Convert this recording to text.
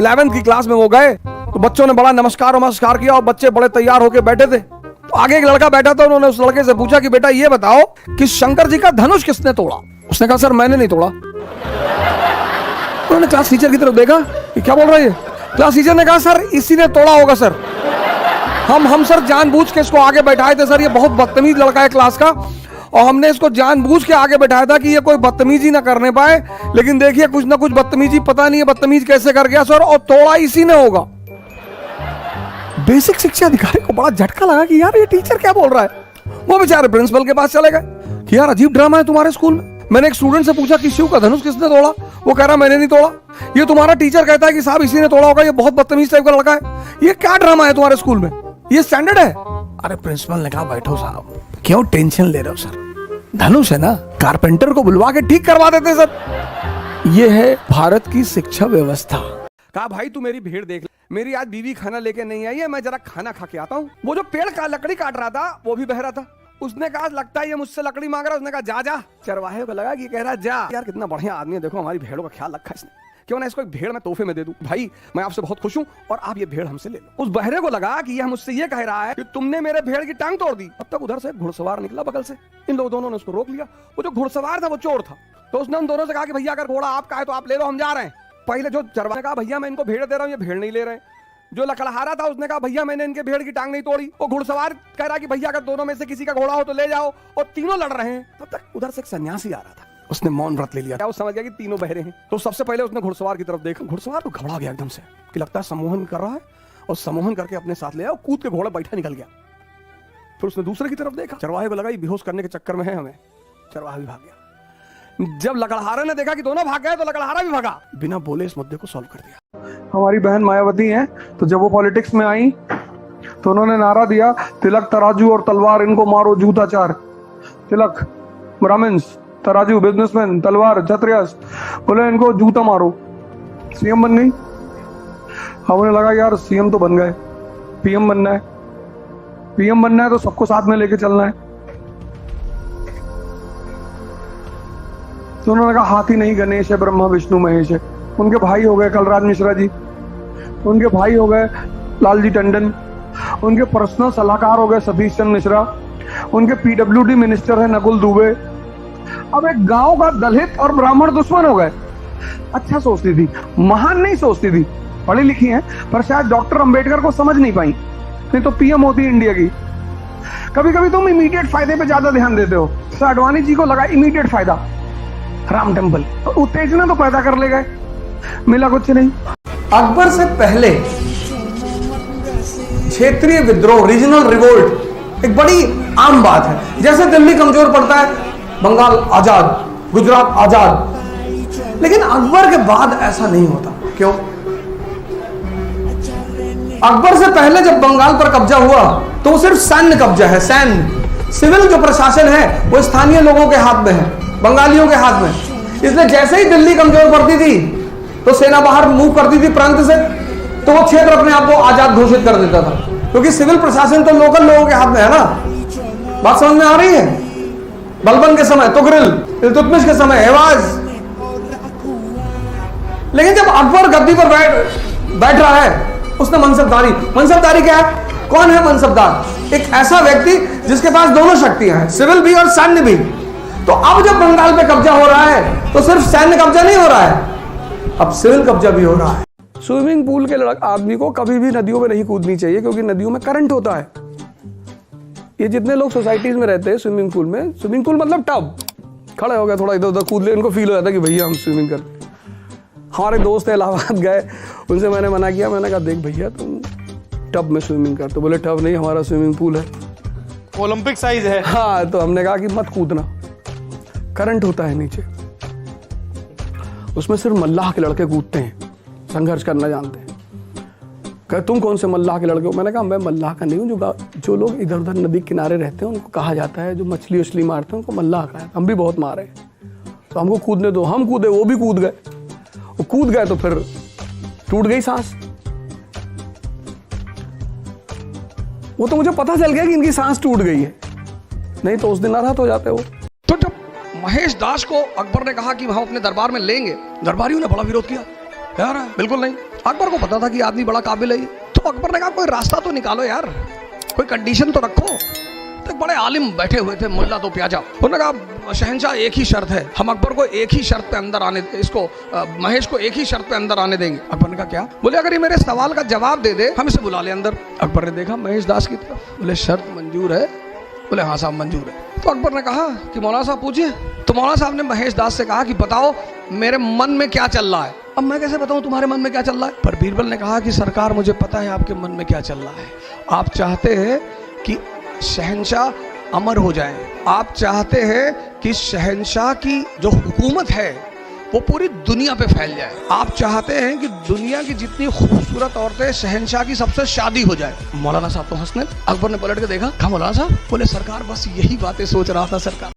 11th की class में वो गए तो बच्चों ने बड़ा नमस्कार किया और बच्चे बड़े तैयार होके बैठे थे। तो आगे एक लड़का बैठा था, उन्होंने उस लड़के से पूछा कि बेटा ये बताओ कि शंकर जी का धनुष किसने तोड़ा। उसने कहा सर मैंने नहीं तोड़ा। उन्होंने क्लास टीचर की तरफ देखा कि क्या बोल रहा है। क्लास टीचर ने कहा सर इसी ने तोड़ा होगा सर। हम सर जानबूझ के इसको आगे बैठाए थे सर, ये बहुत बदतमीज लड़का है क्लास का, और हमने इसको जानबूझ के आगे बैठाया था कि ये कोई बदतमीजी ना करने पाए, लेकिन देखिए कुछ ना कुछ बदतमीजी, पता नहीं है बदतमीज कैसे कर गया सर, और तोड़ा इसी ने होगा। बेसिक शिक्षा अधिकारी को बड़ा झटका लगा कि यार ये टीचर क्या बोल रहा है। वो बेचारे प्रिंसिपल के पास चले गए कि यार अजीब ड्रामा है तुम्हारे स्कूल में। मैंने एक स्टूडेंट से पूछा कि शिव का धनुष किसने तोड़ा, वो कह रहा मैंने नहीं तोड़ा। ये तुम्हारा टीचर कहता है कि साहब इसी ने तोड़ा होगा, ये बहुत बदतमीज टाइप का लड़का है। ये क्या ड्रामा है तुम्हारे स्कूल में, ये स्टैंडर्ड है? अरे प्रिंसिपल ने कहा बैठो साहब, क्यों टेंशन ले रहे हो सर, धनुष है ना, कारपेंटर को बुलवा के ठीक करवा देते सर। ये है भारत की शिक्षा व्यवस्था। कहा भाई तू मेरी भीड़ देख, मेरी आज बीवी खाना लेके नहीं आई है, मैं जरा खाना खा के आता हूँ। वो जो पेड़ का लकड़ी काट रहा था वो भी बह रहा था। उसने कहा लगता है ये मुझसे लकड़ी मांग रहा है। उसने कहा जा जा। चरवाहे को लगा कि कह रहा जा, यार कितना बढ़िया आदमी है, देखो हमारी भेड़ों का ख्याल रखा इसने, क्यों ना इसको एक भेड़ मैं तोहफे में दे दूं। भाई मैं आपसे बहुत खुश हूं और आप ये भेड़ हमसे ले लो। उस बहरे को लगा कि यह मुझसे ये कह रहा है कि तुमने मेरे भेड़ की टांग तोड़ दी। अब तक उधर से घुड़सवार निकला बगल से, इन लोग दोनों ने उसको रोक लिया। वो जो घुड़सवार था वो चोर था, तो उसने उन दोनों से कहा कि भैया अगर घोड़ा आपका है तो आप ले लो, हम जा रहे हैं। पहले जो चरवाहे ने कहा भैया मैं इनको भेड़ दे रहा हूँ, ये भेड़ नहीं ले रहे। जो लकड़हारा था उसने कहा भैया मैंने इनके भेड़ की टांग नहीं तोड़ी। वो घुड़सवार कह रहा कि भैया अगर दोनों में से किसी का घोड़ा हो तो ले जाओ, और तीनों लड़ रहे हैं। तब तक उधर से एक सन्यासी आ रहा था, उसने मौन व्रत ले लिया। वो समझ गया कि तीनों बहरे हैं, तो सबसे पहले उसने घुड़सवार की तरफ देखा। घुड़सवार तो घबरा गया एकदम से कि लगता है सम्मोहन कर रहा है, और सम्मोहन करके अपने साथ ले आया और कूद के घोड़ा बैठा निकल गया। फिर उसने दूसरे की तरफ देखा, चरवाहे को लगा ये बेहोश करने के चक्कर में है हमें, चरवाहा भी भाग गया। जब लकड़हारे ने देखा कि दोनों भाग गए तो लकड़हारा भी भागा, बिना बोले इस मुद्दे को सॉल्व कर दिया। हमारी बहन मायावती हैं, तो जब वो पॉलिटिक्स में आई तो उन्होंने नारा दिया तिलक तराजू और तलवार इनको मारो जूता चार। तिलक ब्राह्मण्स, तराजू बिजनेसमैन, तलवार क्षत्रियस, बोले इनको जूता मारो। सीएम बन गई। हमें लगा यार सीएम तो बन गए, पीएम बनना है। पीएम बनना है तो सबको साथ में लेके चलना है। तो उन्होंने कहा हाथी नहीं गणेश है, ब्रह्मा विष्णु महेश है। उनके भाई हो गए कलराज मिश्रा जी, उनके भाई हो गए लालजी टंडन, उनके पर्सनल सलाहकार हो गए सतीश चंद्र मिश्रा, उनके पीडब्ल्यूडी मिनिस्टर है नकुल दुबे। अब एक गांव का दलित और ब्राह्मण दुश्मन हो गए। अच्छा सोचती थी, महान नहीं सोचती थी, पढ़ी लिखी हैं, पर शायद डॉक्टर अंबेडकर को समझ नहीं पाई, नहीं तो पीएम होती इंडिया की। कभी कभी तुम इमीडिएट फायदे पे ज्यादा ध्यान देते हो। सर अडवाणी जी को लगा इमीडिएट फायदा राम टेम्पल, तो उत्तेजना तो पैदा कर ले गए, मिला कुछ नहीं। अकबर से पहले क्षेत्रीय विद्रोह, रीजनल रिवोल्ट एक बड़ी आम बात है। जैसे दिल्ली कमजोर पड़ता है, बंगाल आजाद, गुजरात आजाद, लेकिन अकबर के बाद ऐसा नहीं होता। क्यों? अकबर से पहले जब बंगाल पर कब्जा हुआ तो वो सिर्फ सैन्य कब्जा है, सैन्य। सिविल जो प्रशासन है वो स्थानीय लोगों के हाथ में है, बंगालियों के हाथ में। इसलिए जैसे ही दिल्ली कमजोर पड़ती थी तो सेना बाहर मूव करती थी प्रांत से, तो वो क्षेत्र अपने आप को आजाद घोषित कर देता था, क्योंकि सिविल प्रशासन तो लोकल लोगों के हाथ में है ना। बात समझ में आ रही है? बलबन के समय तुगरिल, इल्तुतमिश के समय एवाज। लेकिन जब अकबर गद्दी पर बैठ रहा है, उसने मनसबदारी क्या है? कौन है मनसबदार? एक ऐसा व्यक्ति जिसके पास दोनों शक्तियां हैं, सिविल भी और सैन्य भी। तो अब जब बंगाल पे कब्जा हो रहा है तो सिर्फ सैन्य कब्जा नहीं हो रहा है, अब सिविल कब्जा भी हो रहा है। स्विमिंग पूल के आदमी को कभी भी नदियों में नहीं कूदनी चाहिए, क्योंकि नदियों में करंट होता है। ये जितने लोग सोसाइटीज में रहते हैं स्विमिंग पूल में, स्विमिंग पूल मतलब टब, खड़े हो गए थोड़ा इधर उधर कूद ले, इनको फील हो जाता है कि भैया हम स्विमिंग कर। हमारे दोस्त इलाहाबाद गए, उनसे मैंने मना किया, मैंने कहा देख भैया तुम टब में स्विमिंग कर। तो बोले टब नहीं, हमारा स्विमिंग पूल है, ओलंपिक साइज है। हाँ, तो हमने कहा कि मत कूदना, करंट होता है नीचे, उसमें सिर्फ मल्लाह के लड़के कूदते हैं, संघर्ष करना जानते हैं। कहे तुम कौन से मल्लाह के लड़के हो? मैंने कहा मैं मल्लाह का नहीं हूँ, जो लोग इधर उधर नदी किनारे रहते हैं उनको कहा जाता है, जो मछली उछली मारते हैं उनको मल्लाह कहा है। हम भी बहुत मारे हैं, तो हमको कूदने दो। हम कूदे, वो भी कूद गए। वो कूद गए तो फिर टूट गई सांस। वो तो मुझे पता चल गया कि इनकी सांस टूट गई है, नहीं तो उस दिन आरात हो जाते वो। तो जब महेश दास को अकबर ने कहा कि हम अपने दरबार में लेंगे, दरबारियों ने बड़ा विरोध किया, यार बिल्कुल नहीं, अकबर को पता था कि आदमी बड़ा काबिल है, तो अकबर ने कहा कोई रास्ता तो निकालो यार, कोई कंडीशन तो रखो। तो एक बड़े आलिम बैठे हुए थे, मुल्ला तो प्याजा। उन्होंने कहा शहंशाह एक ही शर्त है, हम अकबर को एक ही शर्त पे अंदर आने, इसको महेश को एक ही शर्त पे अंदर आने देंगे। अकबर ने कहा क्या? बोले अगर ये मेरे सवाल का जवाब दे दे हम इसे बुला ले अंदर। अकबर ने देखा महेश दास की तरफ, बोले शर्त मंजूर है? बोले हाँ साहब मंजूर है। तो अकबर ने कहा कि मौलाना साहब पूछिए। तो मौलाना साहब ने महेश दास से कहा कि बताओ मेरे मन में क्या चल रहा है। अब मैं कैसे बताऊं तुम्हारे मन में क्या चल रहा है? पर बीरबल ने कहा कि सरकार मुझे पता है आपके मन में क्या चल रहा है। आप चाहते हैं कि शहंशाह अमर हो जाए, आप चाहते हैं कि शहंशाह की जो हुकूमत है वो पूरी दुनिया पे फैल जाए, आप चाहते हैं कि दुनिया की जितनी खूबसूरत औरतें शहंशाह की सबसे शादी हो जाए। मौलाना साहब तो हंसने। अकबर ने पलट के देखा, कहा मौलाना साहब? बोले सरकार बस यही बातें सोच रहा था सरकार।